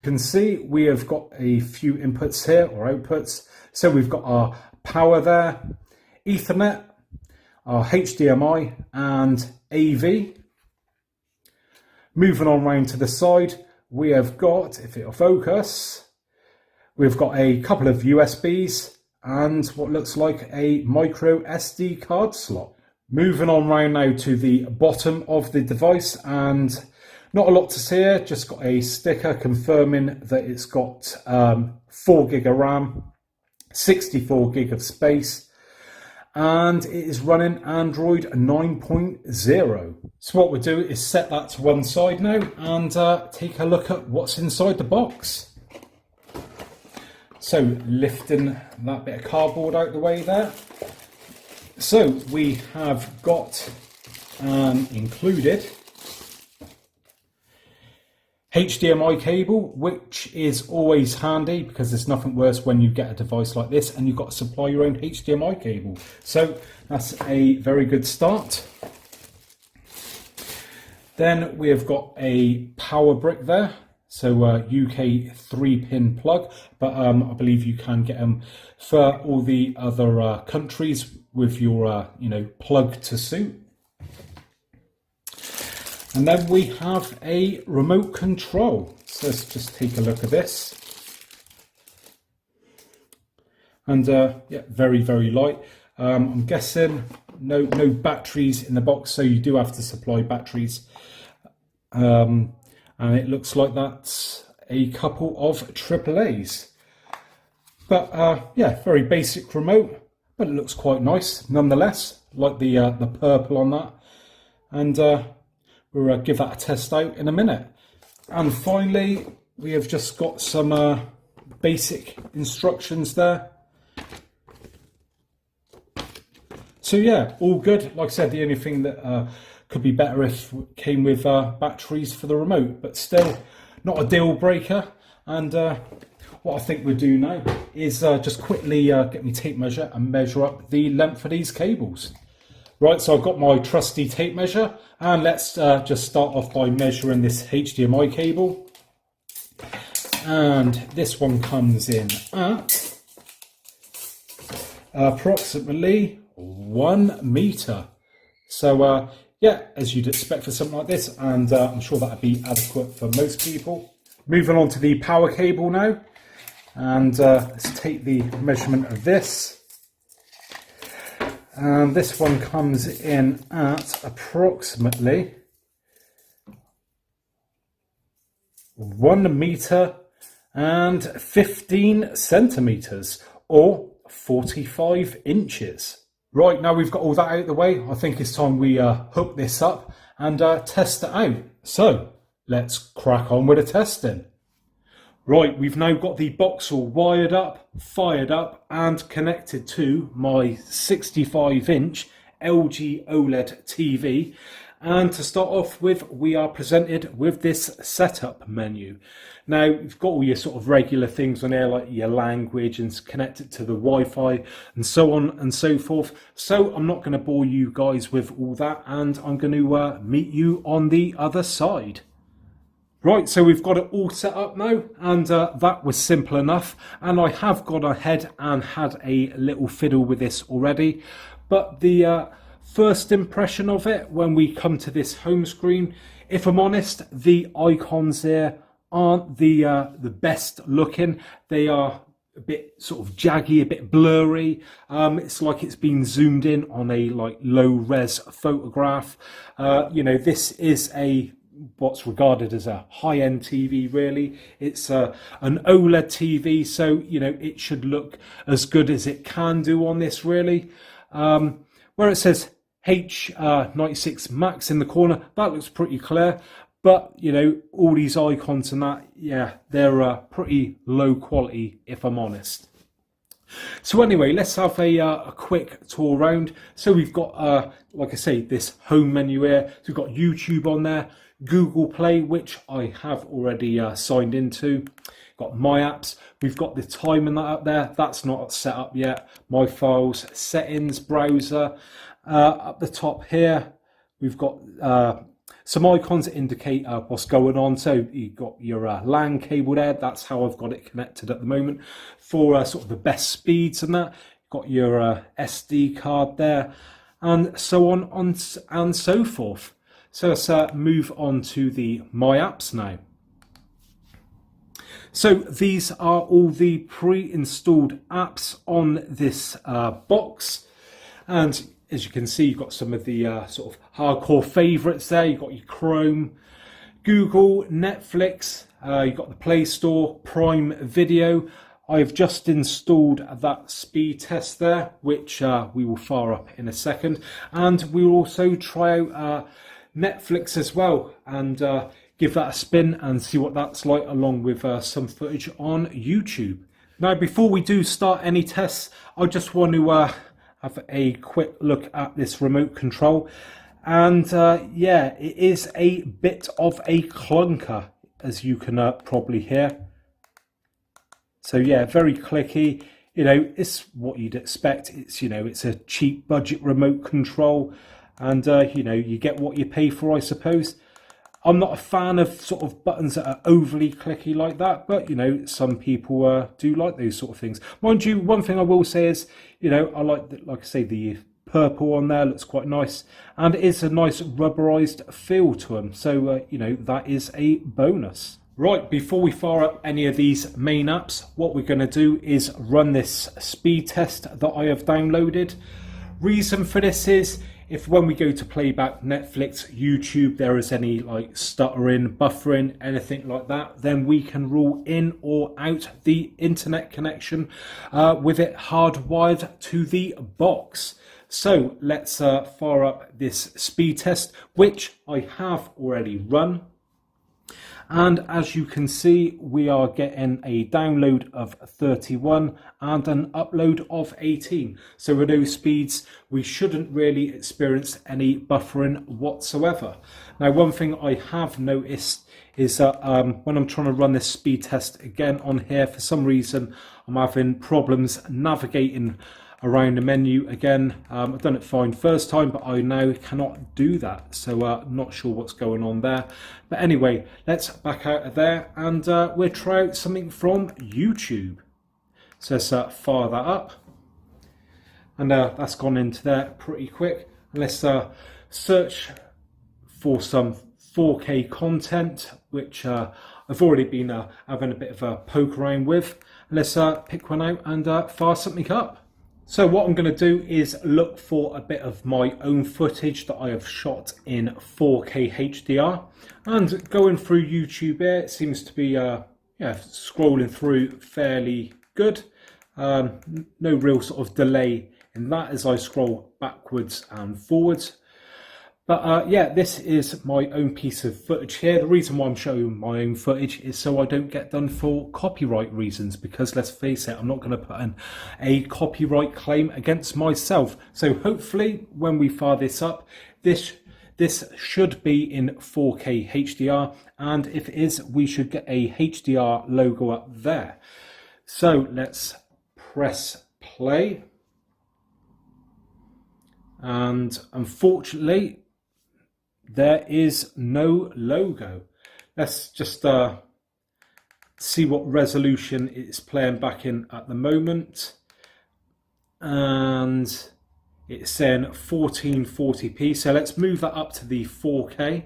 You can see we have got a few inputs here, or outputs. So we've got our power there, Ethernet, our HDMI and AV. Moving on round to the side, we have got, if it'll focus, we've got a couple of USBs and what looks like a micro SD card slot. Moving on round now to the bottom of the device, and not a lot to see here, just got a sticker confirming that it's got 4 gig of RAM, 64 gig of space, and it is running Android 9.0. So what we'll do is set that to one side now and take a look at what's inside the box. So lifting that bit of cardboard out the way there. So we have got included HDMI cable, which is always handy because there's nothing worse when you get a device like this and you've got to supply your own HDMI cable. So that's a very good start. Then we have got a power brick there. So UK 3-pin plug, but I believe you can get them for all the other countries with your plug to suit. And then we have a remote control. So let's just take a look at this. And yeah, very, very light. I'm guessing no batteries in the box, so you do have to supply batteries. And it looks like that's a couple of AAAs. But yeah, very basic remote, but it looks quite nice nonetheless. Like the purple on that. And we'll give that a test out in a minute. And finally, we have just got some basic instructions there. So yeah, all good. Like I said, the only thing that could be better if it came with batteries for the remote, but still not a deal breaker. And what I think we'll do now is just quickly get my tape measure and measure up the length of these cables. Right, so I've got my trusty tape measure, and let's just start off by measuring this HDMI cable. And this one comes in at approximately 1 meter. So yeah, as you'd expect for something like this, and I'm sure that would be adequate for most people. Moving on to the power cable now, and let's take the measurement of this. And this one comes in at approximately 1 meter and 15 centimeters, or 45 inches. Right, now we've got all that out of the way, I think it's time we hook this up and test it out. So let's crack on with the testing. Right, we've now got the box all wired up, fired up and connected to my 65-inch LG OLED TV. And to start off with, we are presented with this setup menu. Now, you've got all your sort of regular things on there, like your language and connect it to the Wi-Fi and so on and so forth. So I'm not going to bore you guys with all that, and I'm going to meet you on the other side. Right, so we've got it all set up now, and that was simple enough. And I have gone ahead and had a little fiddle with this already. But the first impression of it, when we come to this home screen, if I'm honest, the icons there aren't the best looking. They are a bit sort of jaggy, a bit blurry. It's like it's been zoomed in on a low res photograph. This is what's regarded as a high-end TV, really. It's an OLED TV, so it should look as good as it can do on this, really. Where it says H96 Max in the corner, that looks pretty clear, but all these icons and that, yeah, they're pretty low quality, if I'm honest. So anyway, let's have a quick tour around. So we've got like I say, this home menu here. So we've got YouTube on there, Google Play, which I have already signed into. Got my apps. We've got the time and that up there. That's not set up yet. My files, settings, browser. Up the top here, we've got some icons that indicate what's going on. So you've got your LAN cable there. That's how I've got it connected at the moment for sort of the best speeds and that. You've got your SD card there, and so on and so forth. So let's move on to the My Apps now. So these are all the pre-installed apps on this box, and as you can see, you've got some of the sort of hardcore favorites there. You've got your Chrome, Google, Netflix, you've got the Play Store, Prime Video. I've just installed that speed test there, which we will fire up in a second. And we will also try out Netflix as well, and give that a spin and see what that's like, along with some footage on YouTube. Now, before we do start any tests, I just want to have a quick look at this remote control. And yeah, it is a bit of a clunker, as you can probably hear. So yeah, very clicky. You know, it's what you'd expect. It's, you know, it's a cheap budget remote control, and you know, you get what you pay for, I suppose. I'm not a fan of sort of buttons that are overly clicky like that, but you know, some people do like those sort of things. Mind you, one thing I will say is, you know, I like I say, the purple on there looks quite nice, and it is a nice rubberized feel to them. So you know, that is a bonus. Right, before we fire up any of these main apps, what we're going to do is run this speed test that I have downloaded. Reason for this is, if when we go to playback Netflix, YouTube, there is any like stuttering, buffering, anything like that, then we can rule in or out the internet connection with it hardwired to the box. So let's fire up this speed test, which I have already run. And as you can see, we are getting a download of 31 and an upload of 18. So with those speeds, we shouldn't really experience any buffering whatsoever. Now, one thing I have noticed is that when I'm trying to run this speed test again on here, for some reason, I'm having problems navigating around the menu again. I've done it fine first time, but I now cannot do that. So not sure what's going on there. But anyway, let's back out of there, and we'll try out something from YouTube. So let's fire that up. And that's gone into there pretty quick. And let's search for some 4K content, which I've already been having a bit of a poke around with. And let's pick one out and fire something up. So what I'm going to do is look for a bit of my own footage that I have shot in 4K HDR, and going through YouTube here, it seems to be yeah, scrolling through fairly good. No real sort of delay in that as I scroll backwards and forwards. But yeah, this is my own piece of footage here. The reason why I'm showing my own footage is so I don't get done for copyright reasons, because let's face it, I'm not going to put in a copyright claim against myself. So hopefully when we fire this up, this should be in 4K HDR, and if it is, we should get a HDR logo up there. So let's press play. And unfortunately, there is no logo. Let's just see what resolution it's playing back in at the moment. And it's saying 1440p. So let's move that up to the 4K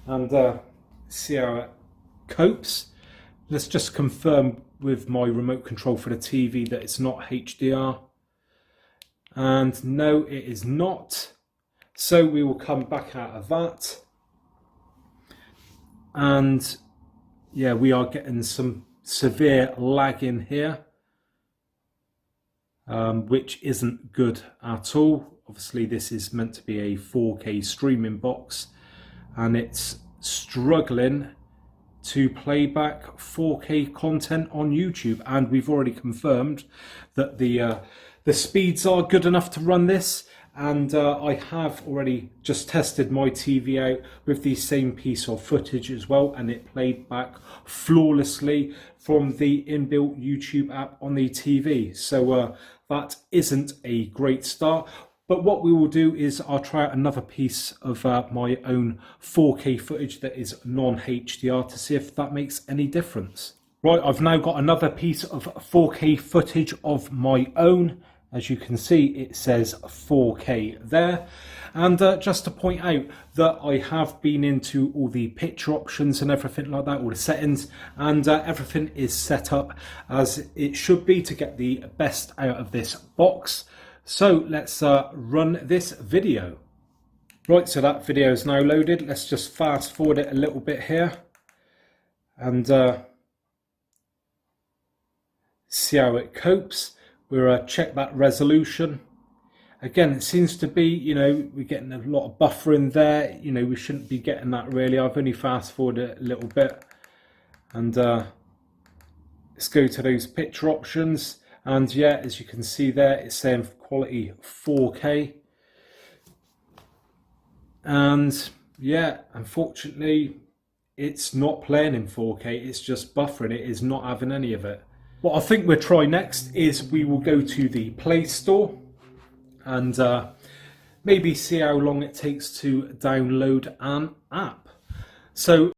and see how it copes. Let's just confirm with my remote control for the TV that it's not HDR. And no, it is not. So we will come back out of that. And yeah, we are getting some severe lag in here, which isn't good at all. Obviously, this is meant to be a 4K streaming box, and it's struggling to play back 4K content on YouTube. And we've already confirmed that the speeds are good enough to run this. And I have already just tested my TV out with the same piece of footage as well, and it played back flawlessly from the inbuilt YouTube app on the TV. So that isn't a great start, But what we will do is I'll try out another piece of my own 4K footage that is non-HDR to see if that makes any difference. Right, I've now got another piece of 4K footage of my own. As you can see, it says 4K there. And just to point out that I have been into all the picture options and everything like that, all the settings, and everything is set up as it should be to get the best out of this box. So let's run this video. Right, so that video is now loaded. Let's just fast forward it a little bit here and see how it copes. We'll check that resolution. Again, it seems to be, you know, we're getting a lot of buffering there. You know, we shouldn't be getting that really. I've only fast forwarded it a little bit. And let's go to those picture options. And yeah, as you can see there, it's saying quality 4K. And yeah, unfortunately, it's not playing in 4K. It's just buffering. It is not having any of it. What I think we'll try next is we will go to the Play Store and maybe see how long it takes to download an app. So